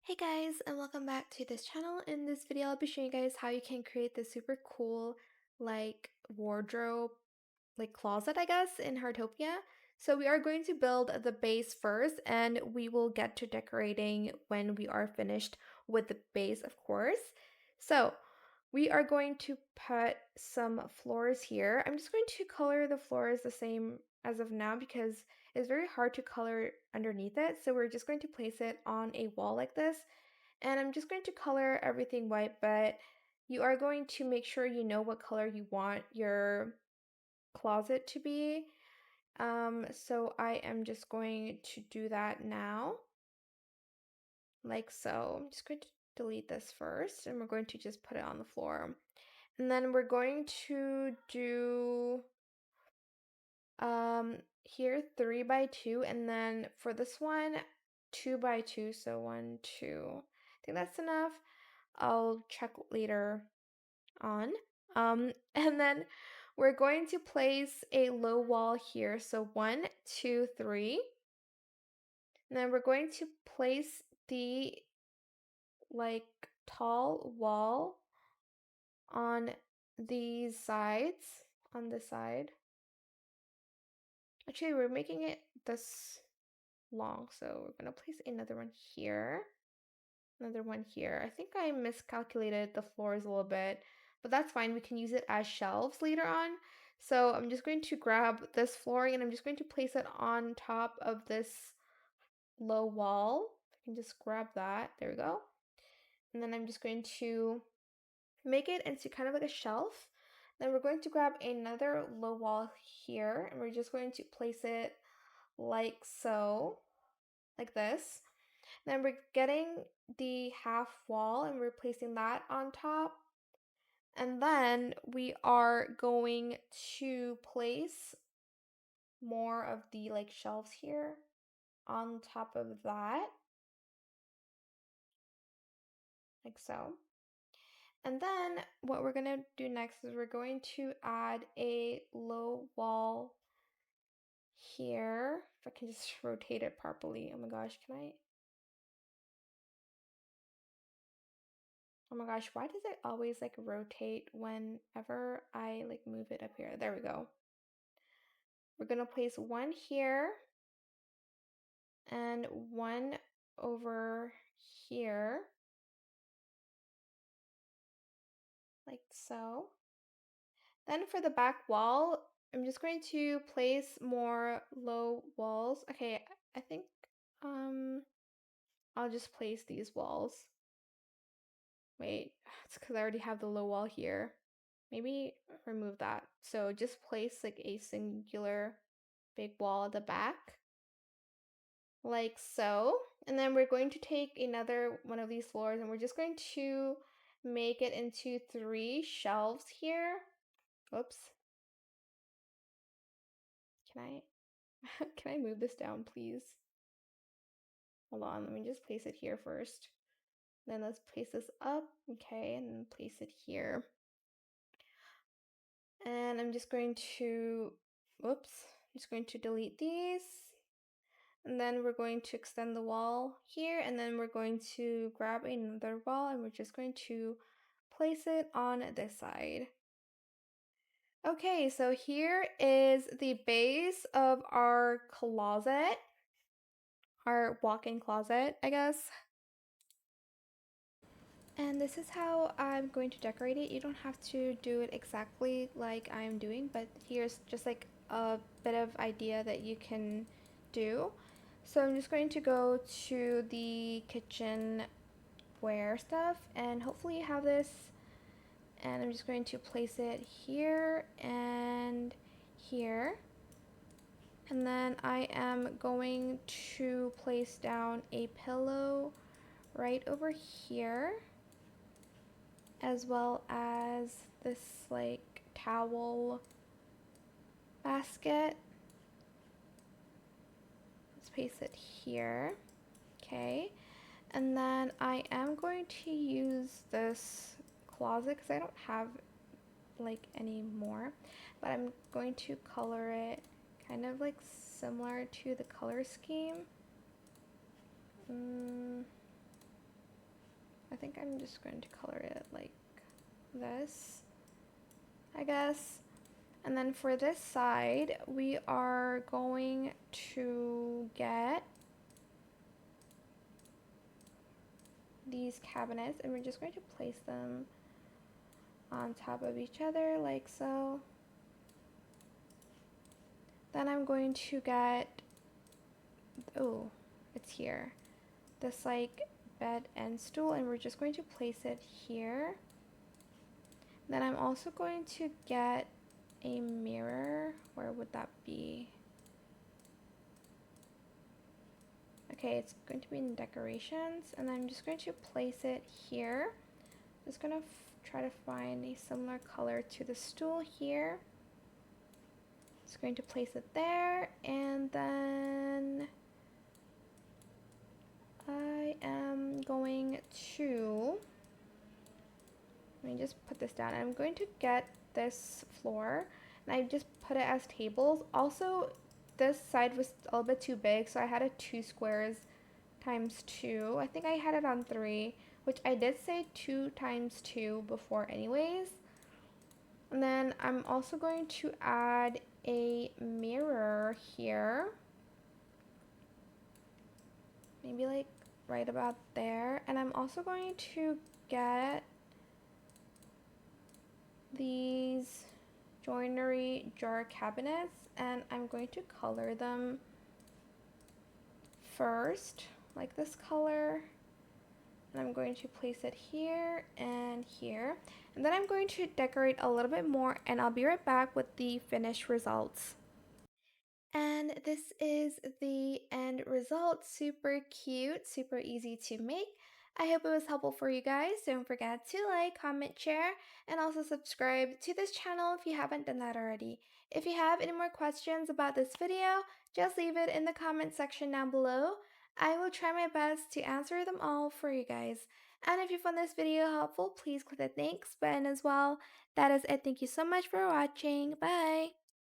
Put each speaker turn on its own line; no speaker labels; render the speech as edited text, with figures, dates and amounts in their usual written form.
Hey guys, and welcome back to this channel. In this video, I'll be showing you guys how you can create this super cool wardrobe, closet, I guess, in Heartopia. So we are going to build the base first, and we will get to decorating when we are finished with the base, of course. So we are going to put some floors here. I'm just going to color the floors the same as of now because it's very hard to color underneath it. So we're just going to place it on a wall like this. And I'm just going to color everything white, but you are going to make sure you know what color you want your closet to be. So I am just going to do that now, like so. I'm just going to delete this first, and we're going to just put it on the floor. And then we're going to do here 3 by 2, and then for this one 2 by 2, so 1 2. I think that's enough. I'll check later on. And then we're going to place a low wall here, so 1 2 3. And then we're going to place the tall wall on these sides, on this side. Actually, we're making it this long, so we're gonna place another one here, another one here. I think I miscalculated the floors a little bit, but that's fine. We can use it as shelves later on. So I'm just going to grab this flooring and I'm just going to place it on top of this low wall. I can just grab that. There we go. And then I'm just going to make it into kind of like a shelf. Then we're going to grab another low wall here and we're just going to place it like so, like this. Then we're getting the half wall and we're placing that on top. And then we are going to place more of the shelves here on top of that, like so. And then what we're going to do next is we're going to add a low wall here. If I can just rotate it properly. Oh my gosh, can I? Oh my gosh, why does it always rotate whenever I move it up here? There we go. We're gonna place one here and one over here, like so. Then for the back wall, I'm just going to place more low walls. Okay, I think I'll just place these walls. Wait, it's because I already have the low wall here. Maybe remove that. So just place a singular big wall at the back, like so. And then we're going to take another one of these floors and we're just going to make it into 3 shelves here. Oops. Can I can I move this down, please? Hold on, let me just place it here first. Then let's place this up, okay, and then place it here. And I'm just going to, whoops, I'm just going to delete these. And then we're going to extend the wall here, and then we're going to grab another wall and we're just going to place it on this side. Okay, so here is the base of our closet, our walk-in closet, I guess. And this is how I'm going to decorate it. You don't have to do it exactly like I'm doing, but here's just a bit of idea that you can do. So I'm just going to go to the kitchenware stuff and hopefully you have this. And I'm just going to place it here and here. And then I am going to place down a pillow right over here, as well as this towel basket. Let's place it here. Okay. And then I am going to use this closet because I don't have any more, but I'm going to color it kind of similar to the color scheme. I think I'm just going to color it like this, I guess. And then for this side, we are going to get these cabinets and we're just going to place them on top of each other like so. Then I'm going to get, oh, it's here, this like bed and stool, and we're just going to place it here. Then I'm also going to get a mirror. Where would that be? Okay, it's going to be in decorations, and I'm just going to place it here. Just gonna try to find a similar color to the stool here. Just going to place it there, and then I am going to, let me just put this down. I'm going to get this floor, and I just put it as tables. Also, this side was a little bit too big, so I had a 2 squares times 2. I think I had it on 3, which I did say 2 times 2 before anyways. And then I'm also going to add a mirror here. Maybe like right about there. And I'm also going to get these joinery jar cabinets, and I'm going to color them first, like this color. And I'm going to place it here and here. And then I'm going to decorate a little bit more, and I'll be right back with the finished results. And this is the end result. Super cute, super easy to make. I hope it was helpful for you guys. Don't forget to like, comment, share, and also subscribe to this channel if you haven't done that already. If you have any more questions about this video, just leave it in the comment section down below. I will try my best to answer them all for you guys. And if you found this video helpful, please click the thanks button as well. That is it. Thank you so much for watching. Bye!